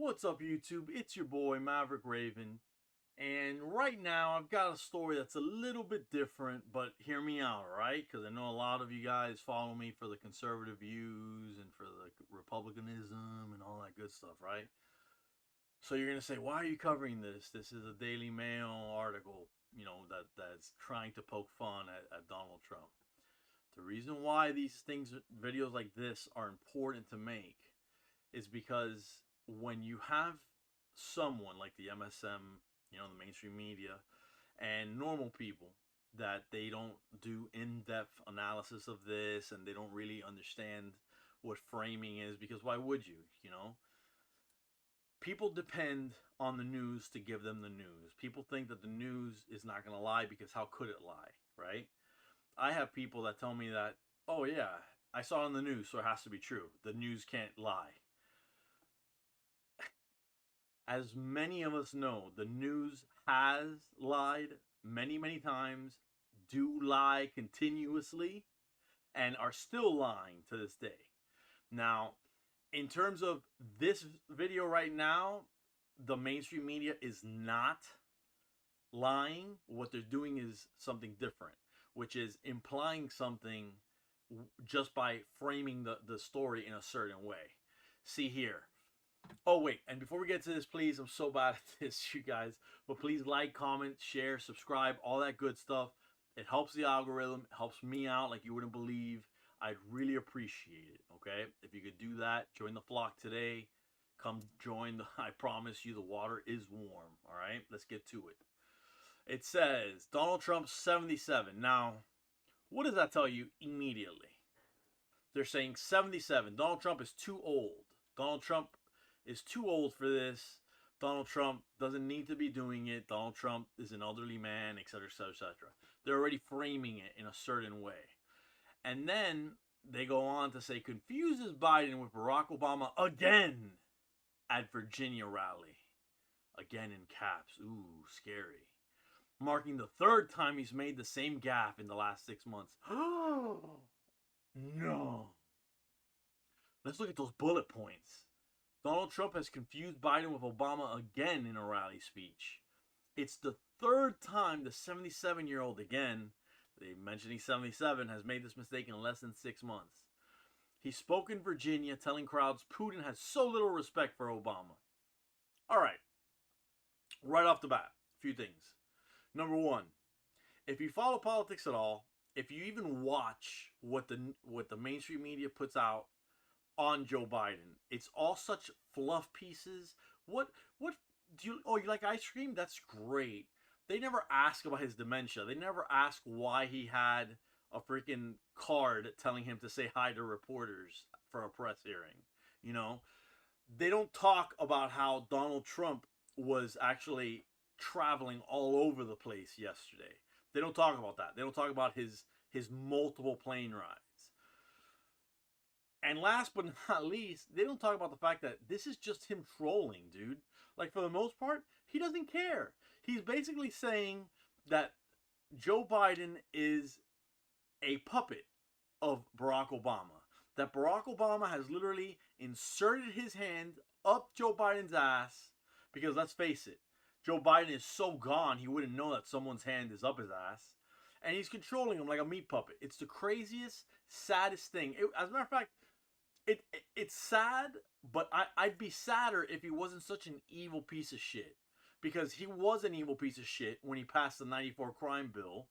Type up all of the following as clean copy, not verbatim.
What's up, YouTube? It's your boy, Maverick Raven. And right now, I've got a story that's a little bit different, but hear me out, all right? Because I know a lot of you guys follow me for the conservative views and for the republicanism and all that good stuff, right? So you're going to say, why are you covering this? This is a Daily Mail article, that's trying to poke fun at Donald Trump. The reason why these things, videos like this, are important to make is because when you have someone like the MSM, the mainstream media, and normal people that they don't do in-depth analysis of this and they don't really understand what framing is, because why would you, People depend on the news to give them the news. People think that the news is not going to lie because how could it lie, right? I have people that tell me that, oh yeah, I saw it on the news, so it has to be true. The news can't lie. As many of us know, the news has lied many, many times, do lie continuously, and are still lying to this day. Now, in terms of this video right now, the mainstream media is not lying. What they're doing is something different, which is implying something just by framing the story in a certain way. See here. Oh, wait. And before we get to this, please, I'm so bad at this, you guys. But please like, comment, share, subscribe, all that good stuff. It helps the algorithm. It helps me out like you wouldn't believe. I'd really appreciate it, okay? If you could do that, join the flock today. Come join. I promise you the water is warm, all right? Let's get to it. It says, Donald Trump 77. Now, what does that tell you immediately? They're saying 77. Donald Trump is too old. Donald Trump is too old for this. Donald Trump doesn't need to be doing it. Donald Trump is an elderly man, etc., etc., etc. They're already framing it in a certain way. And then they go on to say, confuses Biden with Barack Obama again at Virginia rally. Again in caps. Ooh, scary. Marking the third time he's made the same gaffe in the last 6 months. Oh, no. Let's look at those bullet points. Donald Trump has confused Biden with Obama again in a rally speech. It's the third time the 77-year-old, again, they mentioned he's 77, has made this mistake in less than 6 months. He spoke in Virginia telling crowds Putin has so little respect for Obama. All right. Right off the bat, a few things. Number one, if you follow politics at all, if you even watch what the mainstream media puts out on Joe Biden, it's all such fluff pieces. What do you? Oh, you like ice cream? That's great. They never ask about his dementia. They never ask why he had a freaking card telling him to say hi to reporters for a press hearing. You know, they don't talk about how Donald Trump was actually traveling all over the place yesterday. They don't talk about that. They don't talk about his multiple plane rides. And last but not least, they don't talk about the fact that this is just him trolling, dude. Like, for the most part, he doesn't care. He's basically saying that Joe Biden is a puppet of Barack Obama. That Barack Obama has literally inserted his hand up Joe Biden's ass. Because let's face it, Joe Biden is so gone, he wouldn't know that someone's hand is up his ass. And he's controlling him like a meat puppet. It's the craziest, saddest thing. As a matter of fact, it's sad, but I'd be sadder if he wasn't such an evil piece of shit. Because he was an evil piece of shit when he passed the 94 crime bill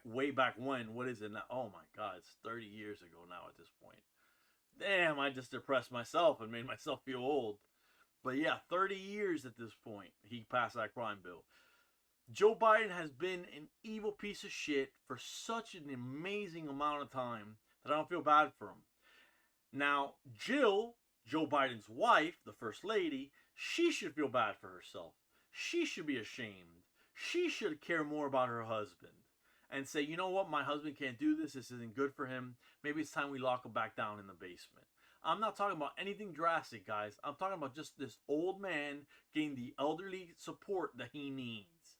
way back when. What is it now? Oh my God, it's 30 years ago now at this point. Damn, I just depressed myself and made myself feel old. But yeah, 30 years at this point, he passed that crime bill. Joe Biden has been an evil piece of shit for such an amazing amount of time that I don't feel bad for him. Now, Jill, Joe Biden's wife, the first lady, she should feel bad for herself. She should be ashamed. She should care more about her husband and say, you know what, my husband can't do this. This isn't good for him. Maybe it's time we lock him back down in the basement. I'm not talking about anything drastic, guys. I'm talking about just this old man getting the elderly support that he needs.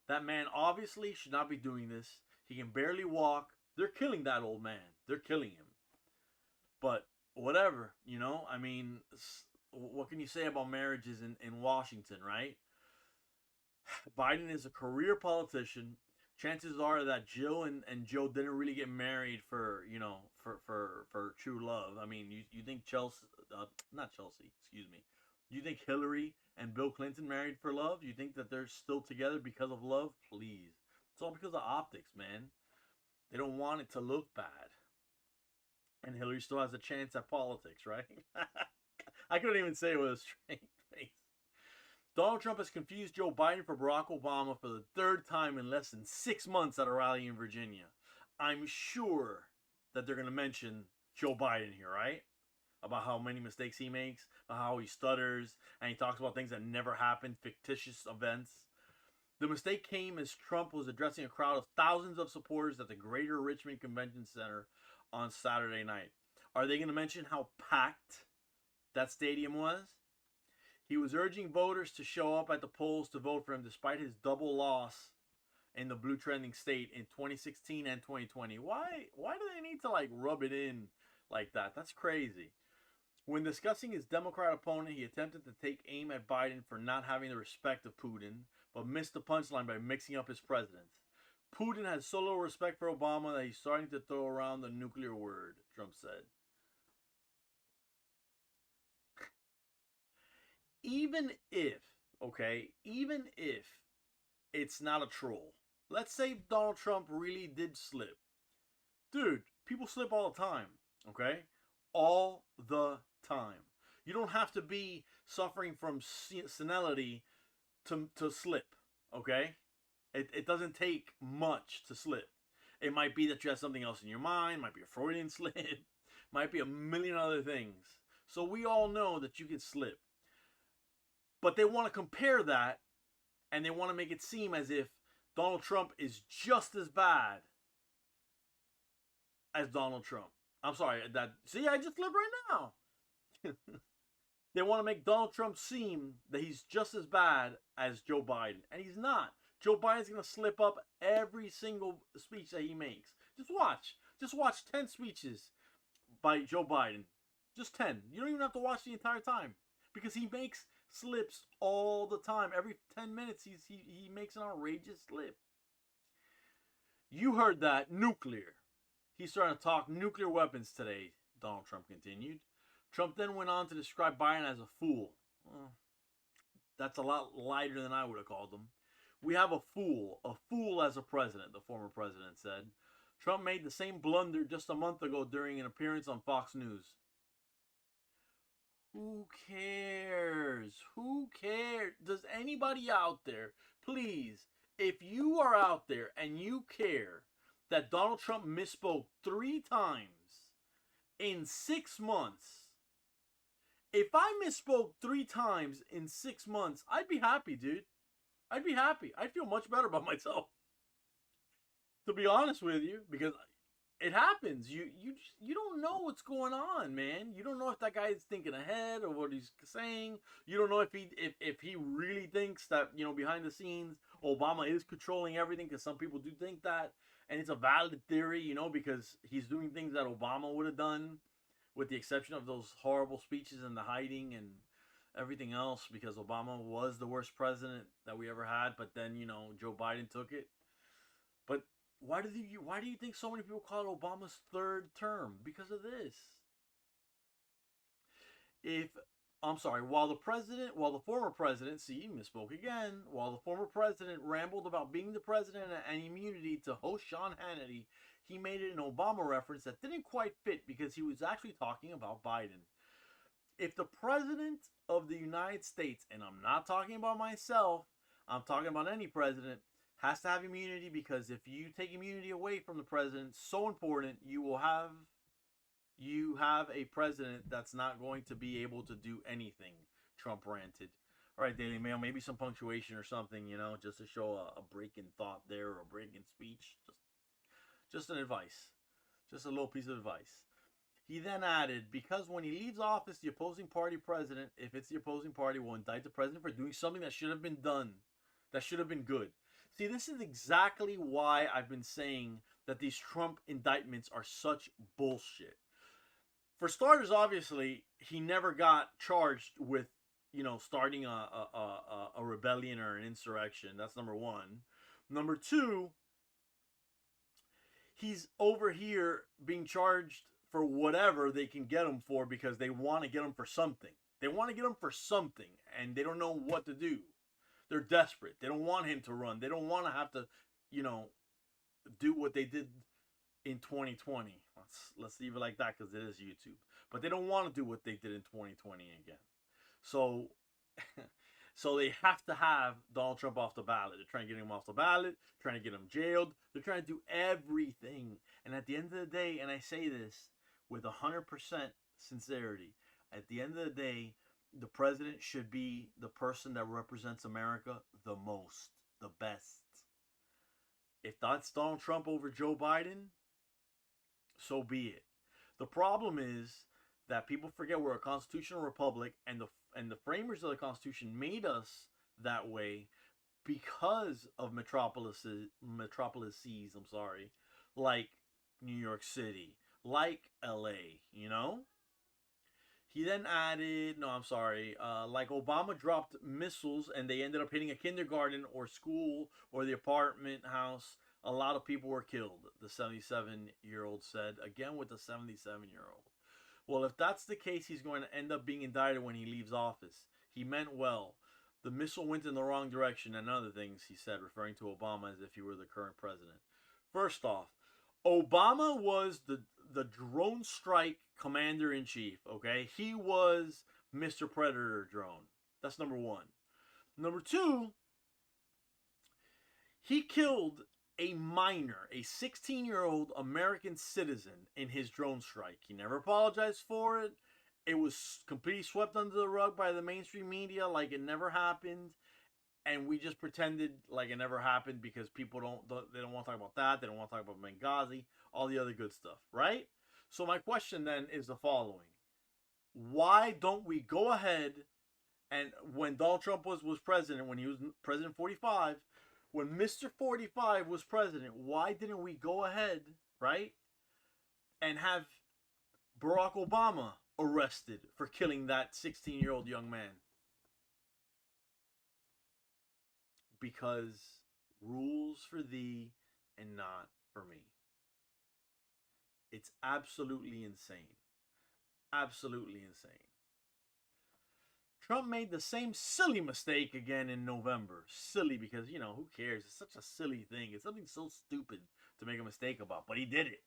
That man obviously should not be doing this. He can barely walk. They're killing that old man. They're killing him. But whatever, I mean, what what can you say about marriages in Washington, right? Biden is a career politician. Chances are that Jill and Joe didn't really get married for, for true love. I mean, you think Chelsea, not Chelsea, excuse me. You think Hillary and Bill Clinton married for love? You think that they're still together because of love? Please. It's all because of optics, man. They don't want it to look bad. And Hillary still has a chance at politics, right? I couldn't even say it with a straight face. Donald Trump has confused Joe Biden for Barack Obama for the third time in less than 6 months at a rally in Virginia. I'm sure that they're going to mention Joe Biden here, right? About how many mistakes he makes, about how he stutters, and he talks about things that never happened, fictitious events. The mistake came as Trump was addressing a crowd of thousands of supporters at the Greater Richmond Convention Center on Saturday night. Are they going to mention how packed that stadium was? He was urging voters to show up at the polls to vote for him despite his double loss in the blue trending state in 2016 and 2020. Why do they need to rub it in like that? That's crazy. When discussing his Democrat opponent, he attempted to take aim at Biden for not having the respect of Putin, but missed the punchline by mixing up his presidents. Putin has so little respect for Obama that he's starting to throw around the nuclear word, Trump said. Even if it's not a troll, let's say Donald Trump really did slip. Dude, people slip all the time, okay? All the time. You don't have to be suffering from senility to slip, okay? It doesn't take much to slip. It might be that you have something else in your mind, might be a Freudian slip, might be a million other things. So we all know that you can slip. But they want to compare that, and they want to make it seem as if Donald Trump is just as bad as Donald Trump. I'm sorry, see, I just slipped right now. They want to make Donald Trump seem that he's just as bad as Joe Biden, and he's not. Joe Biden's going to slip up every single speech that he makes. Just watch 10 speeches by Joe Biden. Just 10. You don't even have to watch the entire time, because he makes slips all the time. Every 10 minutes he makes an outrageous slip. You heard that. Nuclear. He's starting to talk nuclear weapons today, Donald Trump continued. Trump then went on to describe Biden as a fool. Well, that's a lot lighter than I would have called him. We have a fool as a president, the former president said. Trump made the same blunder just a month ago during an appearance on Fox News. Who cares? Who cares? Does anybody out there, please, if you are out there and you care that Donald Trump misspoke 3 times in 6 months, if I misspoke 3 times in 6 months, I'd be happy, dude. I'd be happy. I'd feel much better about myself, to be honest with you, because it happens. You don't know what's going on, man. You don't know if that guy is thinking ahead or what he's saying. You don't know if he really thinks that, behind the scenes Obama is controlling everything, because some people do think that, and it's a valid theory, because he's doing things that Obama would have done, with the exception of those horrible speeches and the hiding and everything else, because Obama was the worst president that we ever had, but then, Joe Biden took it. But why do you think so many people call it Obama's 3rd term? Because of this. While the former president, see, he misspoke again, while the former president rambled about being the president and immunity to host Sean Hannity, he made it an Obama reference that didn't quite fit, because he was actually talking about Biden. If the president of the United States, and I'm not talking about myself, I'm talking about any president, has to have immunity, because if you take immunity away from the president, so important, you have a president that's not going to be able to do anything, Trump ranted. All right, Daily Mail, maybe some punctuation or something, just to show a break in thought there, or a break in speech. Just an advice. Just a little piece of advice. He then added, because when he leaves office, the opposing party president, if it's the opposing party, will indict the president for doing something that should have been done, that should have been good. See, this is exactly why I've been saying that these Trump indictments are such bullshit. For starters, obviously, he never got charged with starting a rebellion or an insurrection. That's number one. Number two, he's over here being charged for whatever they can get him for because they want to get him for something. They want to get him for something, and they don't know what to do. They're desperate. They don't want him to run. They don't want to have to, you know, do what they did in 2020. Let's leave it like that because it is YouTube. But they don't want to do what they did in 2020 again. So so they have to have Donald Trump off the ballot. They're trying to get him off the ballot, trying to get him jailed. They're trying to do everything. And at the end of the day, and I say this with 100% sincerity, at the end of the day, the president should be the person that represents America the most, the best. If that's Donald Trump over Joe Biden, so be it. The problem is that people forget we're a constitutional republic, and the framers of the Constitution made us that way because of metropolises, I'm sorry, like New York City, like LA, you know? He then added, no, I'm sorry, like Obama dropped missiles and they ended up hitting a kindergarten or school or the apartment house. A lot of people were killed, the 77-year-old said, again with the 77-year-old. Well, if that's the case, he's going to end up being indicted when he leaves office. He meant well. The missile went in the wrong direction and other things, he said, referring to Obama as if he were the current president. First off, Obama was the drone strike commander-in-chief, okay? He was Mr. Predator drone. That's number one. Number two, he killed a minor, a 16-year-old American citizen in his drone strike. He never apologized for it. It was completely swept under the rug by the mainstream media like it never happened. And we just pretended like it never happened because people they don't want to talk about that. They don't want to talk about Benghazi, all the other good stuff, right? So my question then is the following. Why don't we go ahead and when Donald Trump was president, when he was President 45, when Mr. 45 was president, why didn't we go ahead, right, and have Barack Obama arrested for killing that 16-year-old young man? Because rules for thee and not for me. It's absolutely insane. Absolutely insane. Trump made the same silly mistake again in November. Silly because, who cares? It's such a silly thing. It's something so stupid to make a mistake about, but he did it.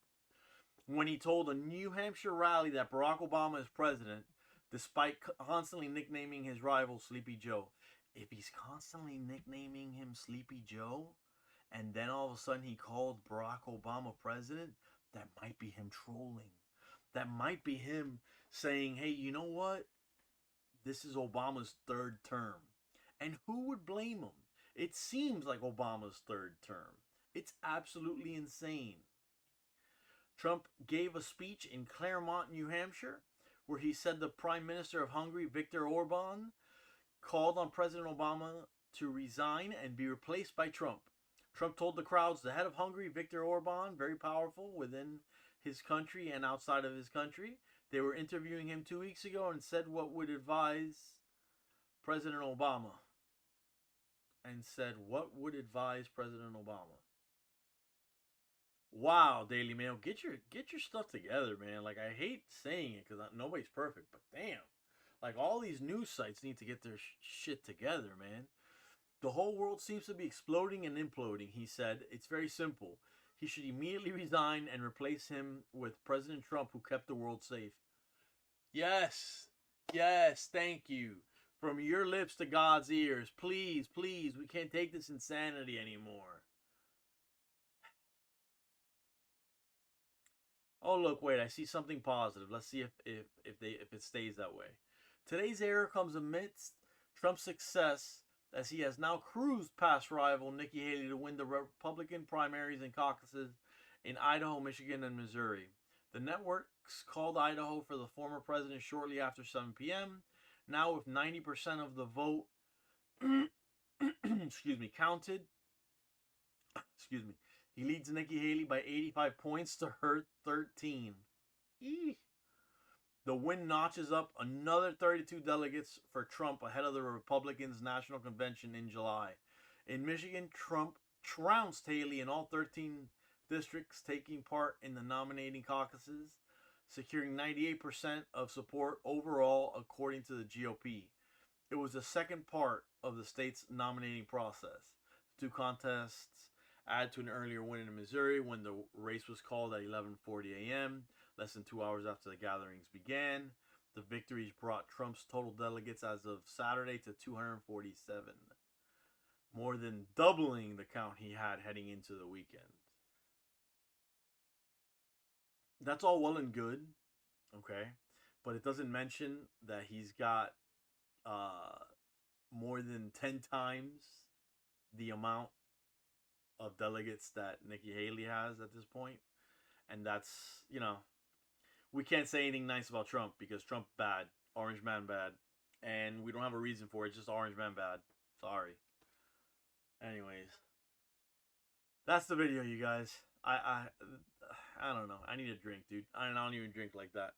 When he told a New Hampshire rally that Barack Obama is president, despite constantly nicknaming his rival Sleepy Joe. If he's constantly nicknaming him Sleepy Joe, and then all of a sudden he called Barack Obama president, that might be him trolling. That might be him saying, hey, you know what? This is Obama's third term. And who would blame him? It seems like Obama's third term. It's absolutely insane. Trump gave a speech in Claremont, New Hampshire, where he said the Prime Minister of Hungary, Viktor Orban, called on President Obama to resign and be replaced by Trump. Trump told the crowds the head of Hungary, Viktor Orban, very powerful within his country and outside of his country. They were interviewing him 2 weeks ago and said what would advise President Obama. And said what would advise President Obama. Wow, Daily Mail, get your stuff together, man. Like, I hate saying it because nobody's perfect, but damn. Like, all these news sites need to get their shit together, man. The whole world seems to be exploding and imploding, he said. It's very simple. He should immediately resign and replace him with President Trump, who kept the world safe. Yes. Yes, thank you. From your lips to God's ears. Please, please, we can't take this insanity anymore. Oh, look, wait, I see something positive. Let's see if it stays that way. Today's error comes amidst Trump's success as he has now cruised past rival Nikki Haley to win the Republican primaries and caucuses in Idaho, Michigan, and Missouri. The networks called Idaho for the former president shortly after 7 p.m. Now with 90% of the vote counted. He leads Nikki Haley by 85 points to her 13. Eee. The win notches up another 32 delegates for Trump ahead of the Republicans' National Convention in July. In Michigan, Trump trounced Haley in all 13 districts taking part in the nominating caucuses, securing 98% of support overall, according to the GOP. It was the second part of the state's nominating process. The two contests add to an earlier win in Missouri when the race was called at 11:40 a.m., less than 2 hours after the gatherings began. The victories brought Trump's total delegates as of Saturday to 247, more than doubling the count he had heading into the weekend. That's all well and good, okay? But it doesn't mention that he's got more than 10 times the amount of delegates that Nikki Haley has at this point. And that's, we can't say anything nice about Trump because Trump bad, orange man bad. And we don't have a reason for it, it's just orange man bad. Sorry. Anyways, that's the video, you guys. I don't know. I need a drink, dude. I don't even drink like that.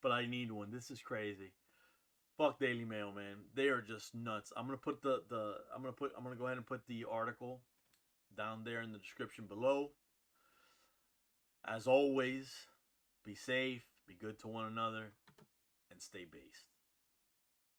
But I need one. This is crazy. Fuck Daily Mail, man. They are just nuts. I'm gonna put I'm gonna go ahead and put the article down there in the description below. As always, be safe, be good to one another, and stay based.